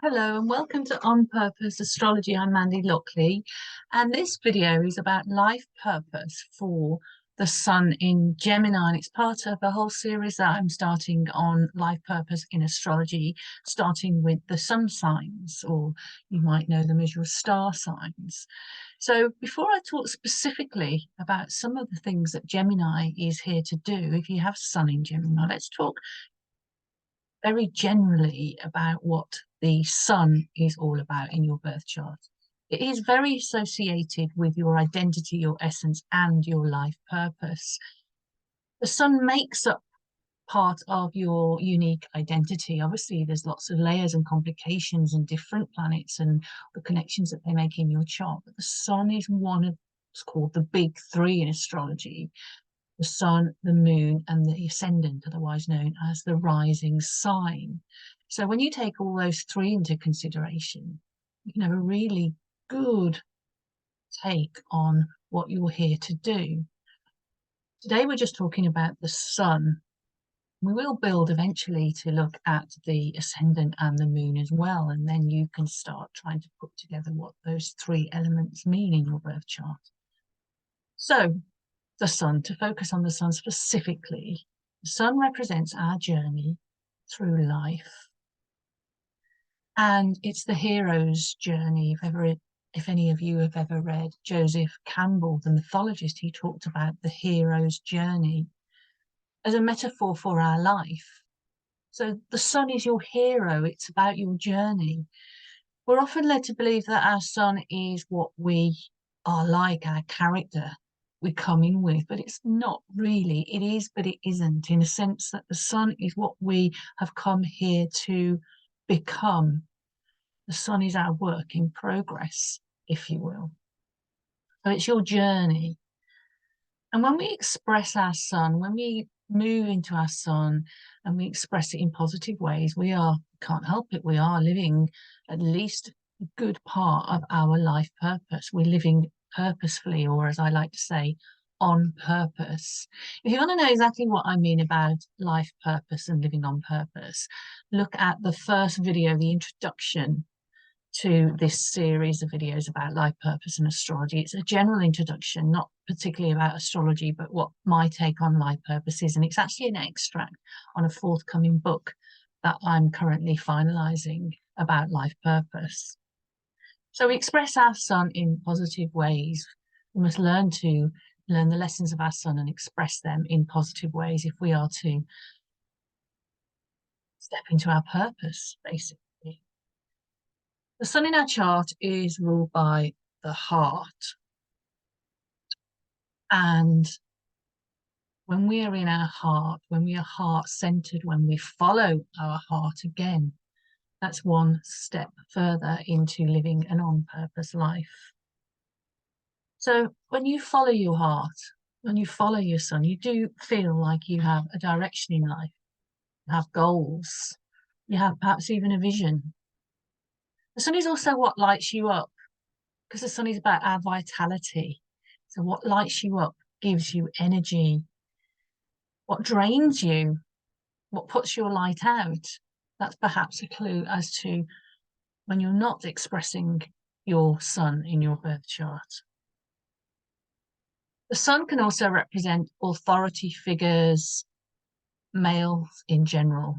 Hello and welcome to On Purpose Astrology. I'm Mandy Lockley, and this video is about life purpose for the Sun in Gemini, and it's part of a whole series that I'm starting on life purpose in astrology, starting with the sun signs, or you might know them as your star signs. So before I talk specifically about some of the things that Gemini is here to do, if you have Sun in Gemini, let's talk very generally about what the sun is all about in your birth chart. It is very associated with your identity, your essence, and your life purpose. The sun makes up part of your unique identity. Obviously, there's lots of layers and complications and different planets and the connections that they make in your chart. But the sun is one of what's called the big three in astrology: the sun, the moon, and the ascendant, otherwise known as the rising sign. So when you take all those three into consideration, you can have a really good take on what you're here to do. Today we're just talking about the sun. We will build eventually to look at the ascendant and the moon as well, and then you can start trying to put together what those three elements mean in your birth chart. So the sun, to focus on the sun specifically, the sun represents our journey through life. And it's the hero's journey. If any of you have ever read Joseph Campbell, the mythologist, he talked about the hero's journey as a metaphor for our life. So the sun is your hero. It's about your journey. We're often led to believe that our sun is what we are like, our character we come in with, but it's not really. It is, but it isn't, in a sense that the sun is what we have come here to become. The sun is our work in progress, if you will. So it's your journey. And when we express our sun, when we move into our sun and we express it in positive ways, can't help it, we are living at least a good part of our life purpose. We're living purposefully, or as I like to say, on purpose. If you want to know exactly what I mean about life purpose and living on purpose, look at the first video, the introduction to this series of videos about life purpose and astrology. It's a general introduction, not particularly about astrology, but what my take on life purpose is. And it's actually an extract on a forthcoming book that I'm currently finalizing about life purpose. So we express our sun in positive ways. We must learn the lessons of our sun and express them in positive ways if we are to step into our purpose, basically. The sun in our chart is ruled by the heart. And when we are in our heart, when we are heart-centered, when we follow our heart again, that's one step further into living an on-purpose life. So when you follow your heart, when you follow your sun, you do feel like you have a direction in life. You have goals. You have perhaps even a vision. The sun is also what lights you up, because the sun is about our vitality. So what lights you up gives you energy. What drains you, what puts your light out, that's perhaps a clue as to when you're not expressing your sun in your birth chart. The sun can also represent authority figures, males in general,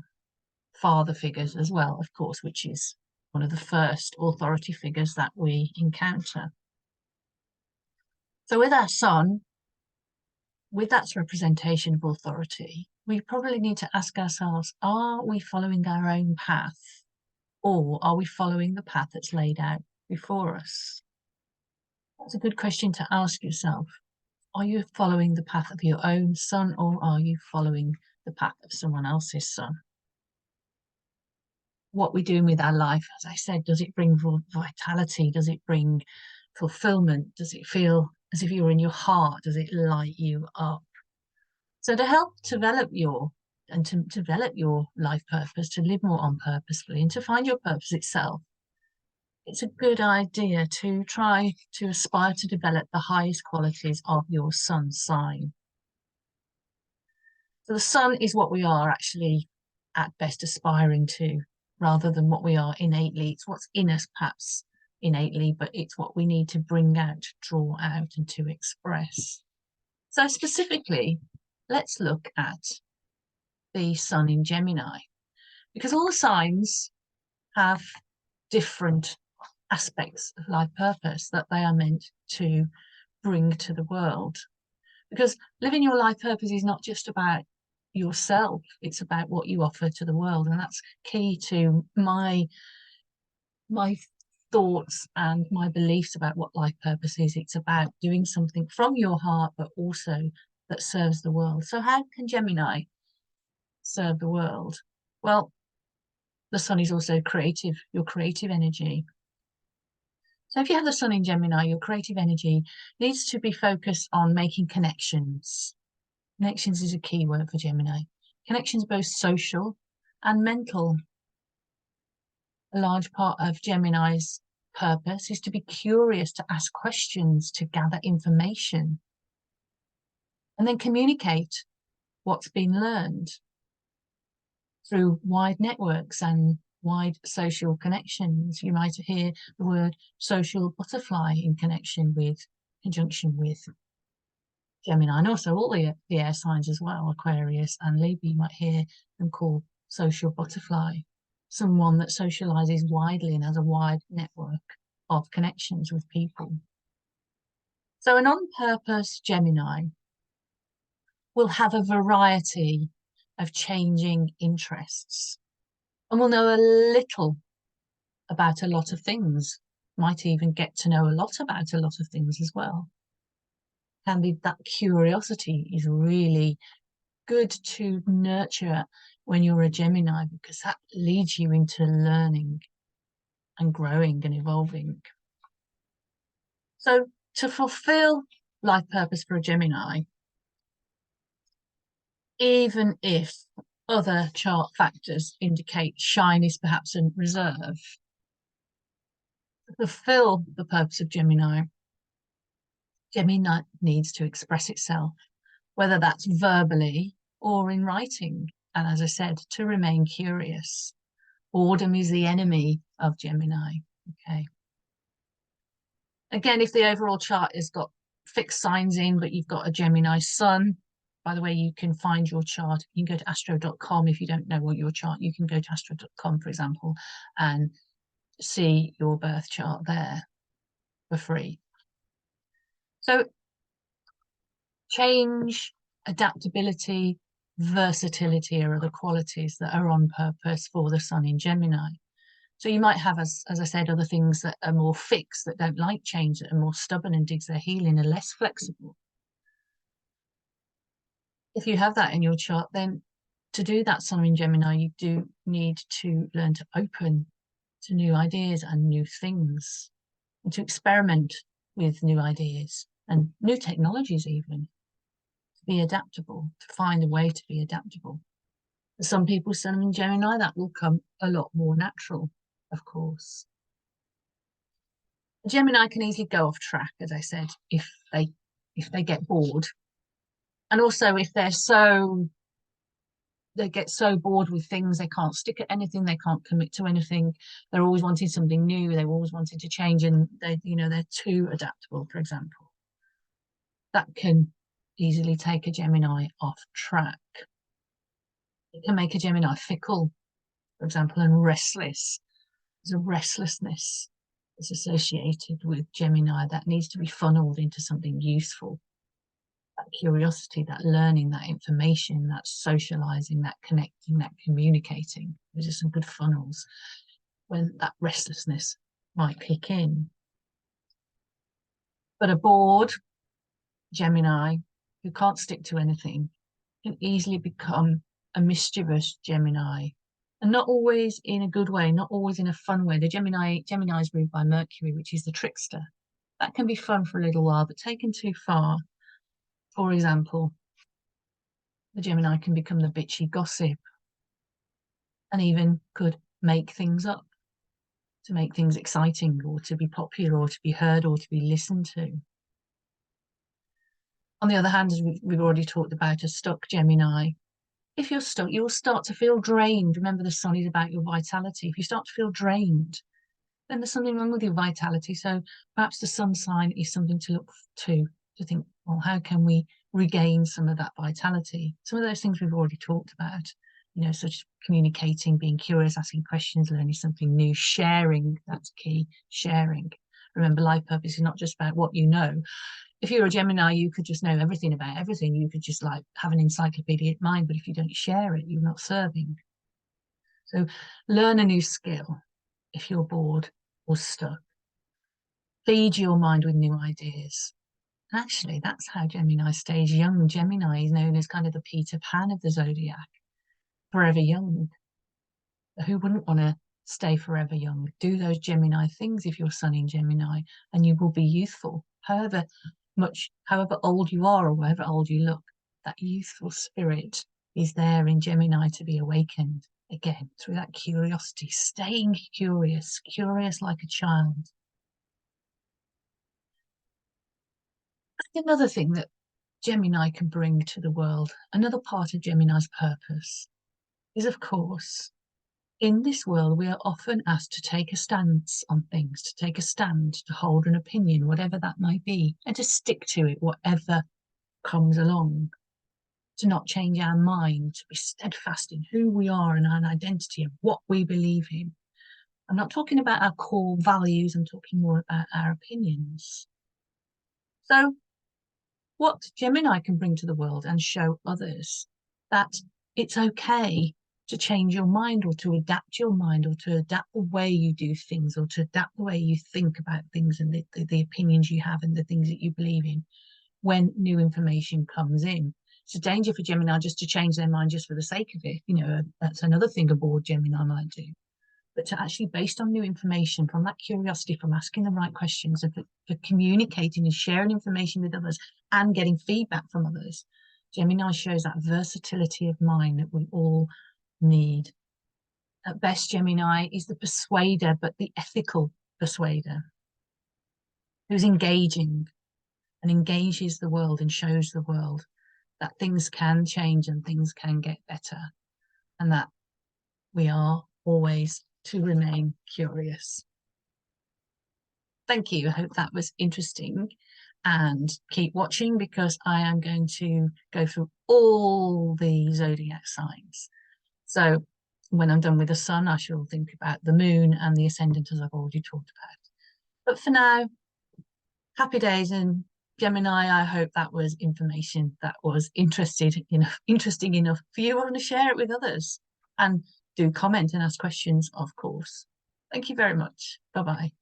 father figures as well, of course, which is one of the first authority figures that we encounter. So with our sun, with that representation of authority, we probably need to ask ourselves, are we following our own path, or are we following the path that's laid out before us? That's a good question to ask yourself. Are you following the path of your own sun, or are you following the path of someone else's sun? What we're doing with our life, as I said, does it bring vitality? Does it bring fulfillment? Does it feel as if you're in your heart? Does it light you up? So to help develop your life purpose, to live more on purposefully and to find your purpose itself, it's a good idea to try to aspire to develop the highest qualities of your sun sign. So the sun is what we are actually at best aspiring to. rather than what we are innately. It's what's in us, perhaps innately, but it's what we need to bring out, to draw out, and to express. So specifically, let's look at the sun in Gemini, because all the signs have different aspects of life purpose that they are meant to bring to the world. Because living your life purpose is not just about yourself, it's about what you offer to the world. And that's key to my thoughts and my beliefs about what life purpose is. It's about doing something from your heart, but also that serves the world. So how can Gemini serve the world? Well, the sun is also creative, your creative energy. So if you have the sun in Gemini, your creative energy needs to be focused on making connections. Connections is a key word for Gemini. Connections both social and mental. A large part of Gemini's purpose is to be curious, to ask questions, to gather information, and then communicate what's been learned through wide networks and wide social connections. You might hear the word social butterfly in conjunction with Gemini, and also all the air signs as well, Aquarius and Libra. You might hear them called social butterfly, someone that socializes widely and has a wide network of connections with people. So an on-purpose Gemini will have a variety of changing interests and will know a little about a lot of things, might even get to know a lot about a lot of things as well. Can be that curiosity is really good to nurture when you're a Gemini, because that leads you into learning and growing and evolving. So to fulfill life purpose for a Gemini, even if other chart factors indicate shyness, perhaps, and reserve, to fulfill the purpose of Gemini, Gemini needs to express itself, whether that's verbally or in writing. And as I said, to remain curious. Boredom is the enemy of Gemini. Okay. Again, if the overall chart has got fixed signs in, but you've got a Gemini sun, by the way, you can find your chart. You can go to astro.com. If you don't know what your chart, you can go to astro.com, for example, and see your birth chart there for free. So change, adaptability, versatility are the qualities that are on purpose for the sun in Gemini. So you might have, as I said, other things that are more fixed, that don't like change, that are more stubborn and digs their heel in, are less flexible. If you have that in your chart, then to do that sun in Gemini, you do need to learn to open to new ideas and new things, and to experiment with new ideas and new technologies even, to be adaptable, to find a way to be adaptable. For some people, sun in Gemini, that will come a lot more natural, of course. Gemini can easily go off track, as I said, if they get bored. And also if they get so bored with things, they can't stick at anything, they can't commit to anything. They're always wanting something new, they're always wanting to change, and they're too adaptable, for example. That can easily take a Gemini off track. It can make a Gemini fickle, for example, and restless. There's a restlessness that's associated with Gemini that needs to be funneled into something useful. That curiosity, that learning, that information, that socializing, that connecting, that communicating. Those are some good funnels when that restlessness might kick in. But a bored Gemini who can't stick to anything can easily become a mischievous Gemini. And not always in a good way, not always in a fun way. Gemini is ruled by Mercury, which is the trickster. That can be fun for a little while, but taken too far, for example, the Gemini can become the bitchy gossip and even could make things up to make things exciting, or to be popular, or to be heard, or to be listened to. On the other hand, as we've already talked about, a stuck Gemini If you're stuck, you'll start to feel drained. Remember, the sun is about your vitality. If you start to feel drained, then there's something wrong with your vitality. So perhaps the sun sign is something to look to think, well, how can we regain some of that vitality? Some of those things we've already talked about, such as communicating, being curious, asking questions, learning something new, sharing, that's key, sharing. Remember, life purpose is not just about what you know. If you're a Gemini, you could just know everything about everything. You could just like have an encyclopedic mind, but if you don't share it, you're not serving. So learn a new skill if you're bored or stuck. Feed your mind with new ideas. And actually, that's how Gemini stays young. Gemini is known as kind of the Peter Pan of the zodiac, forever young. Who wouldn't want to stay forever young? Do those Gemini things if you're sun in Gemini, and you will be youthful. However old you are or however old you look, that youthful spirit is there in Gemini to be awakened again through that curiosity, staying curious, curious like a child. Another thing that Gemini can bring to the world, another part of Gemini's purpose, is of course, in this world, we are often asked to take a stance on things, to take a stand, to hold an opinion, whatever that might be, and to stick to it, whatever comes along, to not change our mind, to be steadfast in who we are and our identity and what we believe in. I'm not talking about our core values, I'm talking more about our opinions. So what Gemini can bring to the world and show others that it's okay to change your mind or to adapt your mind or to adapt the way you do things or to adapt the way you think about things and the opinions you have and the things that you believe in when new information comes in. It's a danger for Gemini just to change their mind just for the sake of it. That's another thing a bored Gemini might do. But to actually, based on new information, from that curiosity, from asking the right questions, and for communicating and sharing information with others and getting feedback from others, Gemini shows that versatility of mind that we all need. At best, Gemini is the persuader, but the ethical persuader, who's engaging and engages the world and shows the world that things can change and things can get better, and that we are always to remain curious. Thank you. I hope that was interesting, and keep watching because I am going to go through all the zodiac signs. So when I'm done with the sun, I shall think about the moon and the ascendant as I've already talked about. But for now, happy days in Gemini. I hope that was information that was interesting enough for you. I want to share it with others, and do comment and ask questions, of course. Thank you very much. Bye-bye.